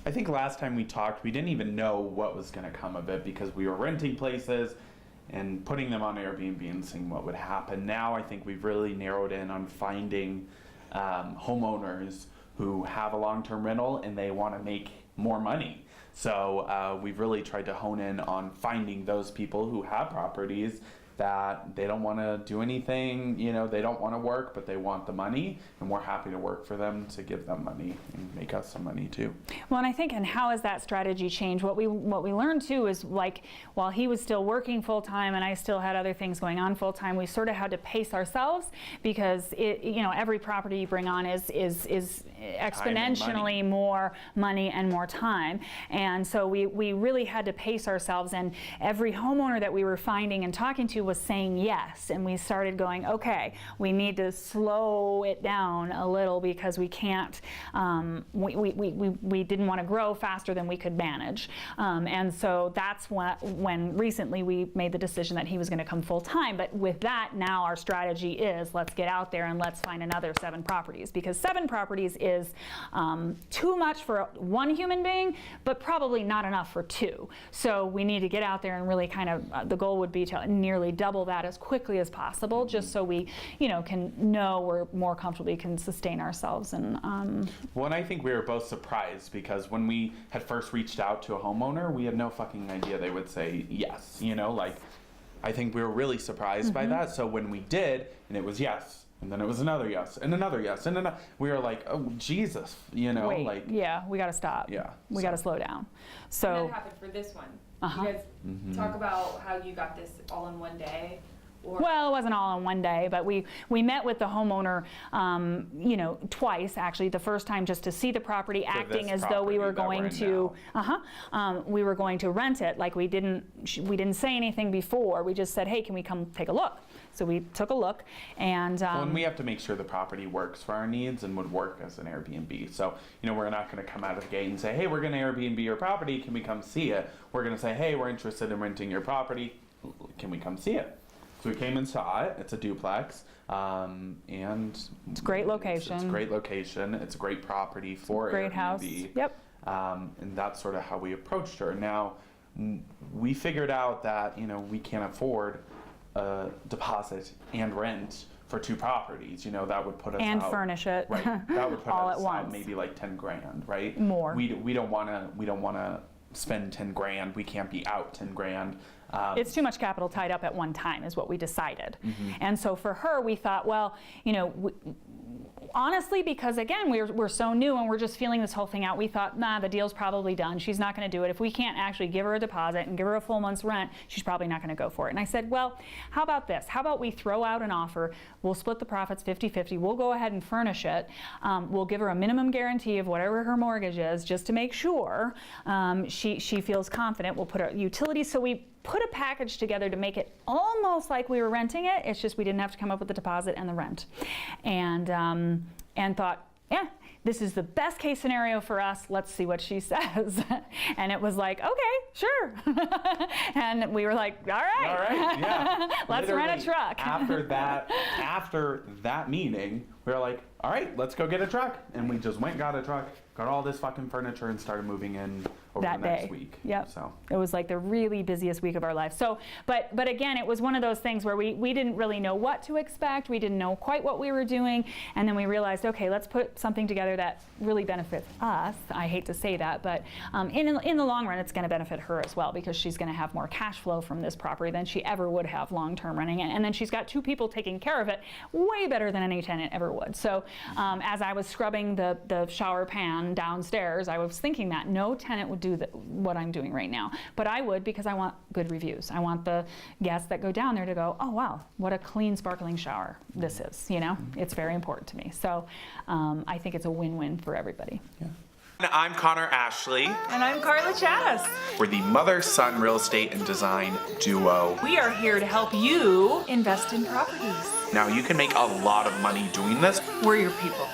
I think last time we talked, we didn't even know what was going to come of it because we were renting places and putting them on Airbnb and seeing what would happen. Now I think we've really narrowed in on finding homeowners who have a long-term rental and they want to make more money. So we've really tried to hone in on finding those people who have properties that they don't want to do anything, you know, they don't want to work, but they want the money, and we're happy to work for them to give them money and make us some money too. Well, and I think, and how has that strategy changed? What we learned too is, like, while he was still working full time and I still had other things going on full time, we sort of had to pace ourselves because it, you know, every property you bring on is exponentially more money and more time, and so we really had to pace ourselves. And every homeowner that we were finding and talking to was saying yes, and we started going, okay, we need to slow it down a little because we can't, we didn't want to grow faster than we could manage, and so that's when recently we made the decision that he was going to come full time. But with that, now our strategy is, let's get out there and let's find another 7 properties, because 7 properties is too much for one human being, but probably not enough for 2. So we need to get out there and really kind of, the goal would be to nearly double that as quickly as possible, just so we, you know, can know we're more comfortably can sustain ourselves. And well, and I think we were both surprised because when we had first reached out to a homeowner, we had no fucking idea they would say yes. You know, like, I think we were really surprised by that. So when we did, and it was yes, and then it was another yes, and another yes, and another, we were like, oh Jesus, you know. Wait, like, yeah, we got to stop. Yeah, we got to slow down. So and that happened for this one. You guys talk about how you got this all in one day. Well, it wasn't all in one day, but we met with the homeowner, you know, twice actually. The first time just to see the property, acting as though we were going to, we were going to rent it. Like we didn't say anything before. We just said, hey, can we come take a look? So we took a look, and well, and we have to make sure the property works for our needs and would work as an Airbnb. So, you know, we're not going to come out of the gate and say, hey, we're going to Airbnb your property. Can we come see it? We're going to say, hey, we're interested in renting your property. Can we come see it? So we came and saw it. It's a duplex, and it's a great location. It's a great location. It's a great property for great Airbnb. House. Yep. And that's sort of how we approached her. Now, we figured out that, you know, we can't afford a deposit and rent for 2 properties. You know, that would put us and out, furnish it. Right. That would put all us at once. out maybe like 10 grand, right? More. We don't want to spend 10 grand. We can't be out 10 grand. It's too much capital tied up at one time is what we decided. And so for her, we thought, well, you know, honestly, because again, we're so new and we're just feeling this whole thing out, we thought, nah, the deal's probably done. She's not going to do it. If we can't actually give her a deposit and give her a full month's rent, she's probably not going to go for it. And I said, well, how about this? How about we throw out an offer? We'll split the profits 50-50. We'll go ahead and furnish it. We'll give her a minimum guarantee of whatever her mortgage is, just to make sure she feels confident. We'll put her utilities. So we put a package together to make it almost like we were renting it. It's just we didn't have to come up with the deposit and the rent. And thought, yeah, this is the best case scenario for us. Let's see what she says. And it was like, okay, sure. And we were like, all right, yeah. Let's Literally, rent a truck. after that meeting, we were like, all right, let's go get a truck. And we just went and got a truck, got all this fucking furniture, and started moving in over that the next day. week. Yep. So it was like the really busiest week of our life. So, but again, it was one of those things where we didn't really know what to expect. We didn't know quite what we were doing. And then we realized, okay, let's put something together that really benefits us. I hate to say that, but in the long run, it's going to benefit her as well, because she's going to have more cash flow from this property than she ever would have long-term renting it. And then she's got 2 people taking care of it way better than any tenant ever would. So as I was scrubbing the shower pan downstairs, I was thinking that no tenant would do what I'm doing right now. But I would, because I want good reviews. I want the guests that go down there to go, oh wow, what a clean, sparkling shower this is, you know? It's very important to me. So I think it's a win-win for everybody. yeah. I'm Connor Ashley. And I'm Carla Conner. We're the mother-son real estate and design duo. We are here to help you invest in properties. Now, you can make a lot of money doing this. We're your people.